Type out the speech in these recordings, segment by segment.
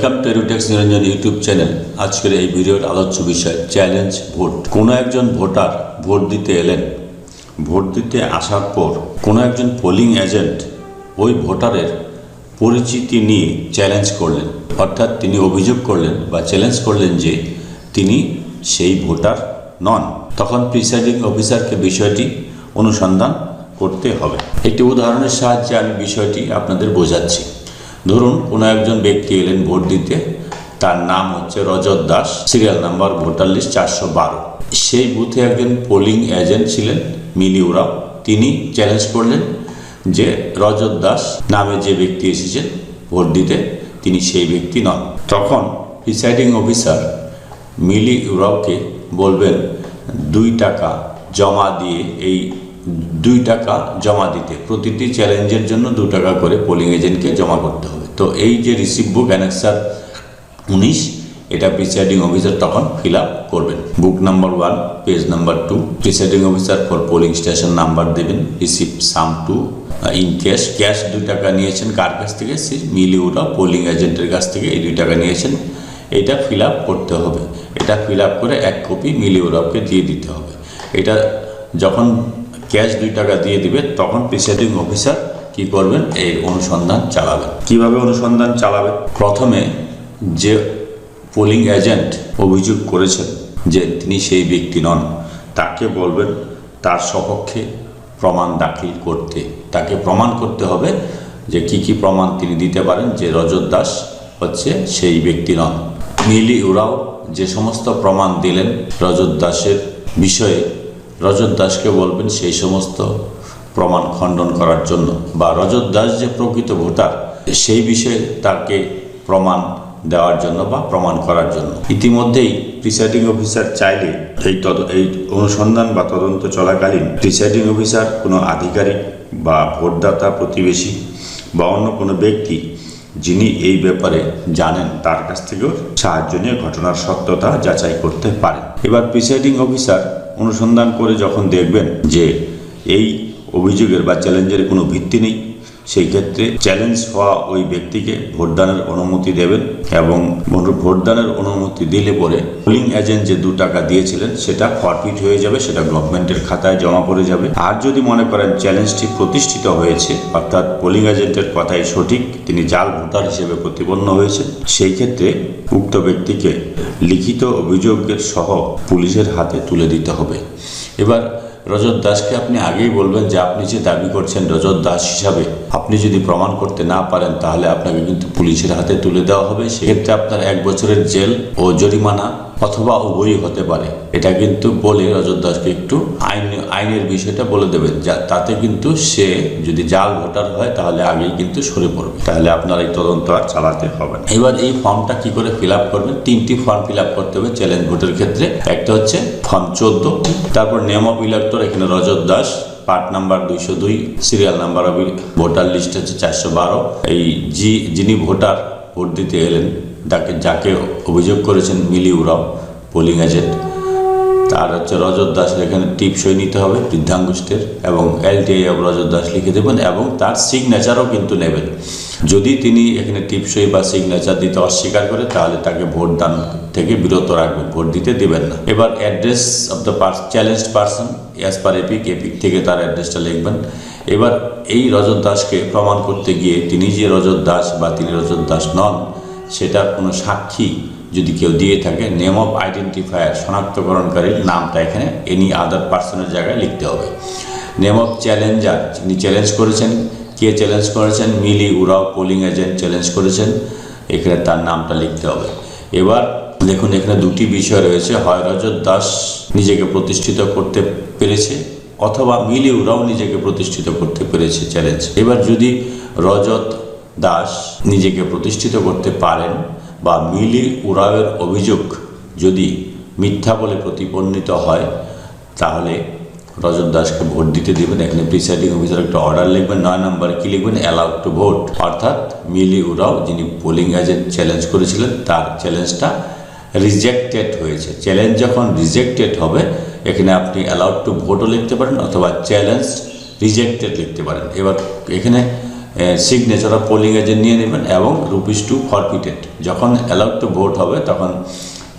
Welcome to এডুটেক্স Niranjan YouTube channel. আজকের এই ভিডিওর আলোচ্য বিষয় চ্যালেঞ্জ ভোট। কোনো একজন ভোটার ভোট দিতে এলেন, ভোট দিতে আসার পর কোনো একজন পোলিং এজেন্ট ওই ভোটারের পরিচিতি নিয়ে চ্যালেঞ্জ করলেন, অর্থাৎ তিনি অভিযোগ করলেন বা চ্যালেঞ্জ করলেন যে তিনি সেই ভোটার নন। তখন প্রিসাইডিং অফিসারকে বিষয়টি অনুসন্ধান করতে হবে। একটি উদাহরণের সাহায্যে আমি বিষয়টি আপনাদের বোঝাচ্ছি। ধরুন কোনো একজন ব্যক্তি এলেন ভোট দিতে, তার নাম হচ্ছে Rajat Das, serial number voter list 412। সেই বুথে একজন পোলিং এজেন্ট ছিলেন মিলি ওরাও। তিনি চ্যালেঞ্জ করলেন যে রজত দাস নামে যে ব্যক্তি এসেছেন ভোট দিতে তিনি সেই ব্যক্তি নন। তখন প্রিসাইডিং অফিসার মিলি ওরাওকে বলবেন 2 টাকা জমা দিয়ে, এই 2 টাকা জমা দিতে, প্রতিটি চ্যালেঞ্জের জন্য 2 টাকা করে পোলিং এজেন্টকে জমা করতে হবে। তো এই যে রিসিভ বুক অ্যানেক্সার 19, এটা প্রিসাইডিং অফিসার তখন ফিল আপ করবেন। Book number 1 page number 2, presiding officer for polling station number দেবেন, receive sum to in cash 2 টাকা নিয়েছেন কার কাছ থেকে? সে মিলি ওরাও পোলিং এজেন্টের কাছ থেকে এই 2 টাকা নিয়েছেন। এটা ফিল আপ করতে হবে। এটা ফিল আপ করে 1 কপি মিলি ওরাওকে দিয়ে দিতে হবে। এটা যখন ক্যাশ 2 টাকা দিয়ে দিবে তখন প্রিসাইডিং অফিসার কি করবেন? এই অনুসন্ধান চালাবেন। কিভাবে অনুসন্ধান চালাবেন? প্রথমে যে পোলিং এজেন্ট অভিযোগ করেছেন যে তিনি সেই ব্যক্তি নন, তাকে বলবেন তার সপক্ষে প্রমাণ দাখিল করতে। তাকে প্রমাণ করতে হবে যে কি প্রমাণ তিনি দিতে পারেন যে রজত দাস হচ্ছে সেই ব্যক্তি নন। মিলি ওরাও যে সমস্ত প্রমাণ দিলেন রজত দাসের বিষয়ে, রজত দাসকে বলবেন সেই সমস্ত প্রমাণ খণ্ডন করার জন্য, বা রজত দাস যে প্রকৃত ভোটার সেই বিষয়ে তাকে প্রমাণ দেওয়ার জন্য বা প্রমাণ করার জন্য। ইতিমধ্যেই প্রিসাইডিং অফিসার চাইলে এই অনুসন্ধান বা তদন্ত চলাকালীন প্রিসাইডিং অফিসার কোনো আধিকারিক বা ভোটদাতা প্রতিবেশী বা অন্য কোনো ব্যক্তি যিনি এই ব্যাপারে জানেন তার কাছ থেকেও সাহায্য নিয়ে ঘটনার সত্যতা যাচাই করতে পারেন। এবার প্রিসাইডিং অফিসার অনুসন্ধান করে যখন দেখবেন যে এই অভিযোগের বা চ্যালেঞ্জের কোনো ভিত্তি নেই, সেই ক্ষেত্রে চ্যালেঞ্জ হওয়া ওই ব্যক্তিকে ভোটদানের অনুমতি দেবেন, এবং ভোটদানের অনুমতি দিলে পরে পোলিং এজেন্ট যে 2 টাকা দিয়েছিলেন সেটা ফরফিট হয়ে যাবে, সেটা গভর্নমেন্টের খাতায় জমা পড়ে যাবে। আর যদি মনে করেন চ্যালেঞ্জটি প্রতিষ্ঠিত হয়েছে, অর্থাৎ পোলিং এজেন্টের কথাই সঠিক, তিনি জাল ভোটার হিসেবে প্রতিপন্ন হয়েছে, সেই ক্ষেত্রে উক্ত ব্যক্তিকে লিখিত অভিযোগের সহ পুলিশের হাতে তুলে দিতে হবে। এবার রজত দাসকে আপনি আগেই বলবেন যে আপনি যে দাবি করছেন রজত দাস হিসাবে, আপনি যদি প্রমাণ করতে না পারেন তাহলে আপনাকে কিন্তু পুলিশের হাতে তুলে দেওয়া হবে। সেক্ষেত্রে আপনার 1 বছরের জেল ও জরিমানা অথবা উভয়ই হতে পারে। এটা কিন্তু বলে রজত দাসকে একটু আইনের বিষয়টা বলে দেবেন, তাতে কিন্তু সে যদি জাল ভোটার হয় তাহলে আগেই কিন্তু সরে পড়বে, তাহলে আপনার এই তদন্ত আর চালাতে হবে না। এবার এই ফর্মটা কি করে ফিল আপ করবেন? 3টি ফর্ম ফিল আপ করতে হবে চ্যালেঞ্জ ভোটের ক্ষেত্রে। একটা হচ্ছে ফর্ম 14, তারপর নেম অফ ইলেক্টর, এখানে Rajat Das, part number 202, serial number of voter list হচ্ছে 412। এই যিনি ভোটার ভোট দিতে এলেন, যাকে অভিযোগ করেছেন মিলি ওরাও পোলিং এজেন্ট, তার হচ্ছে রজত দাসের এখানে টিপসই নিতে হবে বৃদ্ধাঙ্গুষ্ঠের, এবং LTI অফ রজত দাস লিখে দেবেন, এবং তার সিগনেচারও কিন্তু নেবেন। যদি তিনি এখানে টিপসই বা সিগনেচার দিতে অস্বীকার করে তাহলে তাকে ভোট দান থেকে বিরত রাখবেন, ভোট দিতে দিবেন না। এবার address of the challenged person as per epic থেকে তার অ্যাড্রেসটা লিখবেন। এবার এই রজত দাসকে প্রমাণ করতে গিয়ে তিনি যে রজত দাস বা তিনি রজত দাস নন সেটার কোনো সাক্ষী যদি কেউ দিয়ে থাকে, নেম অফ আইডেন্টিফায়ার, শনাক্তকরণকারীর নামটা এখানে এনি আদার পার্সনের জায়গায় লিখতে হবে। নেম অফ চ্যালেঞ্জার, যিনি চ্যালেঞ্জ করেছেন, কে চ্যালেঞ্জ করেছেন? মিলি ওরাও পোলিং এজেন্ট চ্যালেঞ্জ করেছেন, এখানে তার নামটা লিখতে হবে। এবার দেখুন এখানে 2টি বিষয় রয়েছে, হয় রজত দাস নিজেকে প্রতিষ্ঠিত করতে পেরেছে অথবা মিলি ওরাও নিজেকে প্রতিষ্ঠিত করতে পেরেছে চ্যালেঞ্জ। এবার যদি রজত দাস নিজেকে প্রতিষ্ঠিত করতে পারেন বা মিলি ওরাওয়ের অভিযোগ যদি মিথ্যা বলে প্রতিপন্নিত হয় তাহলে রজত দাসকে ভোট দিতে দেবেন। এখানে প্রিসাইডিং অফিসার একটা অর্ডার লিখবেন, 9 নম্বরে কি লিখবেন? অ্যালাউড টু ভোট, অর্থাৎ মিলি ওরাও যিনি পোলিং এজেন্ট চ্যালেঞ্জ করেছিলেন তার চ্যালেঞ্জটা রিজেক্টেড হয়েছে। চ্যালেঞ্জ যখন রিজেক্টেড হবে এখানে আপনি অ্যালাউড টু ভোটও লিখতে পারেন অথবা চ্যালেঞ্জ রিজেক্টেড লিখতে পারেন। এবার এখানে সিগনেচার অফ পোলিং এজেন্ট নিয়ে নেবেন এবং ₹2 ফরফিটেড। যখন অ্যালাউড টু ভোট হবে তখন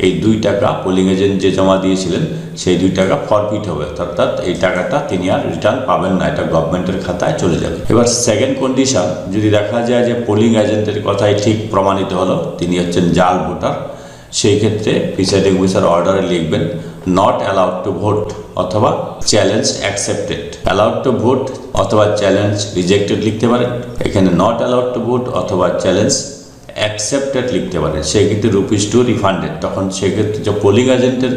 এই 2 টাকা পোলিং এজেন্ট যে জমা দিয়েছিলেন সেই 2 টাকা ফরফিট হবে, অর্থাৎ এই টাকাটা তিনি আর রিটার্ন পাবেন না, এটা গভর্নমেন্টের খাতায় চলে যাবে। এবার সেকেন্ড কন্ডিশন, যদি দেখা যায় যে পোলিং এজেন্টের কথাই ঠিক প্রমাণিত হলো তিনি হচ্ছেন জাল ভোটার, সেই ক্ষেত্রে প্রিসাইডিং অফিসার অর্ডারে লিখবেন নট অ্যালাউড টু ভোট অথবা challenge accepted. Allowed to vote অথবা চ্যালেঞ্জ রিজেক্টেড লিখতে পারেন, এখানে নট অ্যালাউড টু ভোট অথবা চ্যালেঞ্জ অ্যাকসেপ্টেড লিখতে পারেন, সেক্ষেত্রে ₹2 রিফান্ডেড। তখন সেক্ষেত্রে যে পোলিং এজেন্টের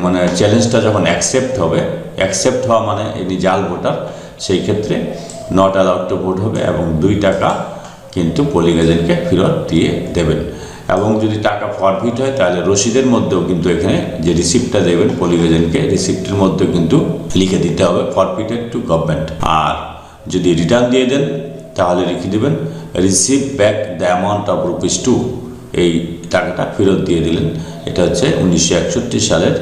মানে চ্যালেঞ্জটা যখন অ্যাকসেপ্ট হবে, অ্যাকসেপ্ট হওয়া মানে ইনি জাল ভোটার, সেই ক্ষেত্রে নট অ্যালাউড টু ভোট হবে এবং 2 টাকা কিন্তু পোলিং এজেন্টকে ফেরত দিয়ে দেবেন। এবং যদি টাকা ফরফিট হয় তাহলে রসিদের মধ্যেও কিন্তু এখানে যে রিসিপ্টটা দেবেন পোলিং এজেন্টকে, রিসিপ্টের মধ্যে কিন্তু লিখে দিতে হবে ফরফিটেড টু গভর্নমেন্ট। আর যদি রিটার্ন দিয়ে দেন তাহলে লিখে দেবেন receive back the amount of ₹2, এই টাকাটা ফেরত দিয়ে দিলেন। এটা হচ্ছে 1961 সালের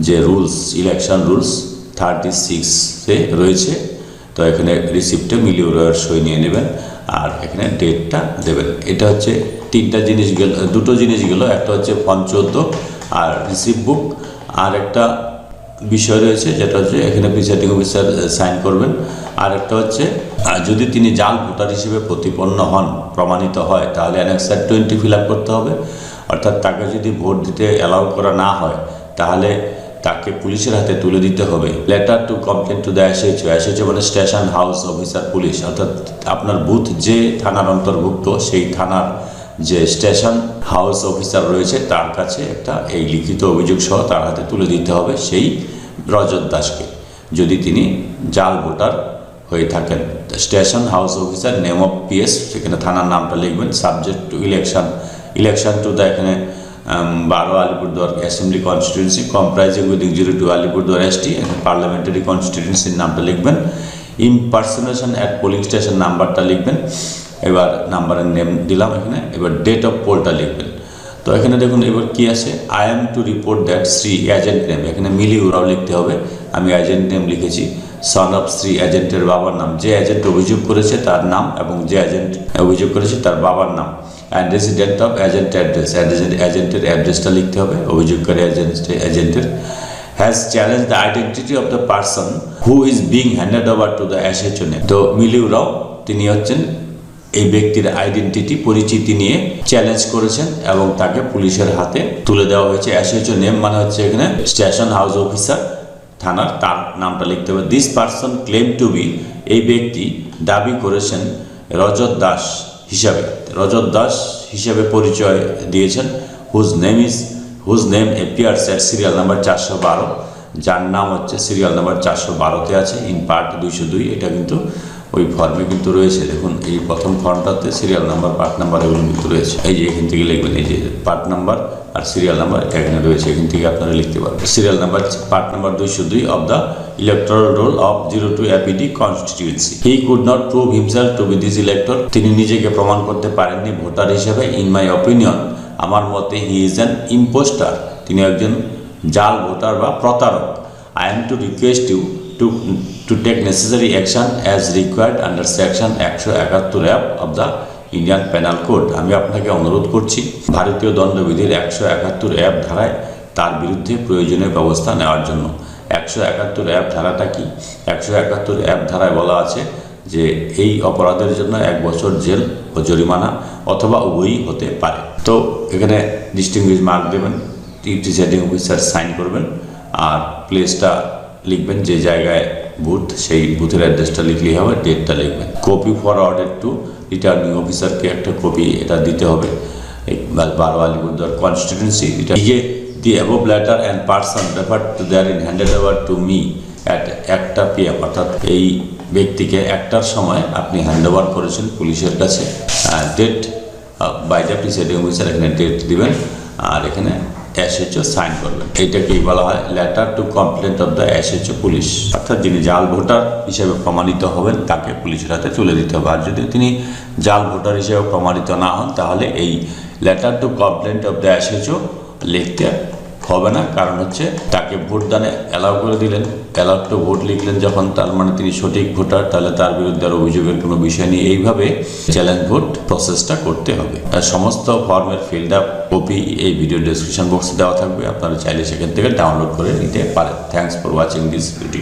যে রুলস, ইলেকশন রুলস 36-এ রয়েছে। তো এখানে রিসিপ্টে মিলিয়ন সই নিয়ে নেবেন আর এখানে ডেটটা দেবেন। এটা হচ্ছে 3টা জিনিস গেল, 2টো জিনিস গেল, একটা হচ্ছে ফর্ম 14 আর রিসিপ্ট বুক। আর একটা বিষয় রয়েছে যেটা হচ্ছে এখানে প্রিসাইডিং অফিসার সাইন করবেন। আর একটা হচ্ছে যদি তিনি জাল ভোটার হিসেবে প্রতিপন্ন হন, প্রমাণিত হয়, তাহলে অ্যানেক্সার 20 ফিল আপ করতে হবে। অর্থাৎ তাকে যদি ভোট দিতে অ্যালাউ করা না হয় তাহলে তাকে পুলিশের হাতে তুলে দিতে হবে letter to complain to the SHO। SHO মানে স্টেশন হাউস অফিসার পুলিশ, অর্থাৎ আপনার বুথ যে থানার অন্তর্ভুক্ত সেই থানার যে স্টেশন হাউস অফিসার রয়েছে তার কাছে একটা এই লিখিত অভিযোগ সহ তার হাতে তুলে দিতে হবে সেই রজত দাসকে, যদি তিনি জাল ভোটার হয়ে থাকেন। Station house officer name of PS, সেখানে থানার নামটা লিখবেন। Subject to election to the এখানে 12 Alipurduar assembly constituency comprising with 02 Alipurduar ST, parliamentary কনস্টিটিউয়েন্সির নামটা লিখবেন। ইমপারসোনেশন অ্যাট পোলিং স্টেশন নাম্বারটা লিখবেন। এবার নাম্বারের নেম দিলাম এখানে। এবার ডেট অফ পোলটা লিখবেন। তো এখানে দেখুন এবার কি আছে, I am to report that Shri agent name, এখানে মিলি ওরাও লিখতে হবে। আমি এজেন্ট নেম লিখেছি, সন অফ শ্রী এজেন্টের বাবার নাম, যে এজেন্ট অভিযোগ করেছে তার নাম এবং যে এজেন্ট অভিযোগ করেছে তার বাবার নাম। And resident of agent address, এজেন্টের অ্যাড্রেসটা লিখতে হবে অভিযোগকারী এজেন্টের। Has challenge the identity of the person who is being handed over to the SHO name. তো মিলিউ রাও তিনি হচ্ছেন এই ব্যক্তির আইডেন্টিটি পরিচিতি নিয়ে চ্যালেঞ্জ করেছেন এবং তাকে পুলিশের হাতে তুলে দেওয়া হয়েছে। SHO নেম মানে হচ্ছে এখানে স্টেশন হাউস অফিসার থানার, তার নামটা লিখতে হবে। This person claim to be, এই ব্যক্তি দাবি করেছেন রজত দাস হিসাবে পরিচয় দিয়েছেন। Whose name appears at serial number 412, যার নাম হচ্ছে সিরিয়াল নাম্বার 412-তে আছে ইন পার্ট 202। এটা কিন্তু ওই ফর্মে কিন্তু রয়েছে, দেখুন এই প্রথম ফর্মটাতে সিরিয়াল নাম্বার, পার্ট নাম্বার এগুলো কিন্তু রয়েছে। এই যে এখান থেকে লিখবেন, এই যে পার্ট নাম্বার আর সিরিয়াল নাম্বার এখানে রয়েছে, এখান থেকে আপনারা লিখতে পারবেন। Serial number part number 202 of the electoral roll of 02 APD constituency. He could not prove himself to be this elector, তিনি নিজেকে প্রমাণ করতে পারেননি ভোটার হিসেবে। ইন মাই অপিনিয়ন, আমার মতে হি ইজ অ্যান ইম্পোস্টার, তিনি একজন জাল ভোটার বা প্রতারক। I am to request you to take necessary action as required under section 171F of the Indian Penal Code। আমি আপনাকে অনুরোধ করছি ভারতীয় দণ্ডবিধির 171F ধারায় তার বিরুদ্ধে প্রয়োজনীয় ব্যবস্থা নেওয়ার জন্য। 171F ধারাটা কি? 171F ধারায় বলা আছে যে এই অপরাধের জন্য 1 বছর জেল ও জরিমানা অথবা উভয়ই হতে পারে। তো এখানে ডিস্টিংগুইশ মার্ক দেবেন, প্রিসাইডিং অফিসার সাইন করবেন আর প্লেসটা লিখবেন, যে জায়গায় বুথ সেই বুথের অ্যাড্রেসটা লিখলেই হবে, ডেটটা লিখবেন। কপি ফরওয়ার্ডেড টু রিটার্নিং অফিসারকে একটা কপি এটা দিতে হবে। 12 আলিপুরদুয়ার কনস্টিটিউয়েন্সি, এটা the above letter and person referred to there in handed over to me at 1টা PM, অর্থাৎ এই ব্যক্তিকে 1টার সময় আপনি হ্যান্ড ওভার করেছেন পুলিশের কাছে। Date by the presiding officer, এখানে ডেট দিবেন আর এখানে SHO সাইন করবেন। এইটাকেই বলা হয় letter to complaint of the SHO police, অর্থাৎ যিনি জাল ভোটার হিসেবে প্রমাণিত হবেন তাকে পুলিশের হাতে তুলে দিতে হবে। আর যদি তিনি জাল ভোটার হিসেবে প্রমাণিত না হন তাহলে এই letter to complaint of the SHO লিখতে হবে না, কারণ হচ্ছে তাকে ভোটদানে অ্যালাউ করে দিলেন, অ্যালাউ টু ভোট লিখলেন যখন, তার মানে তিনি সঠিক ভোটার, তাহলে তার বিরুদ্ধে আর অভিযোগের কোনো বিষয় নেই। এইভাবে চ্যালেঞ্জ ভোট প্রসেসটা করতে হবে। আর সমস্ত ফর্মের ফিল্ড আপ কপি এই ভিডিও ডেসক্রিপশন বক্সে দেওয়া থাকবে, আপনারা চাইলে সেখান থেকে ডাউনলোড করে নিতে পারেন। Thanks for watching this video.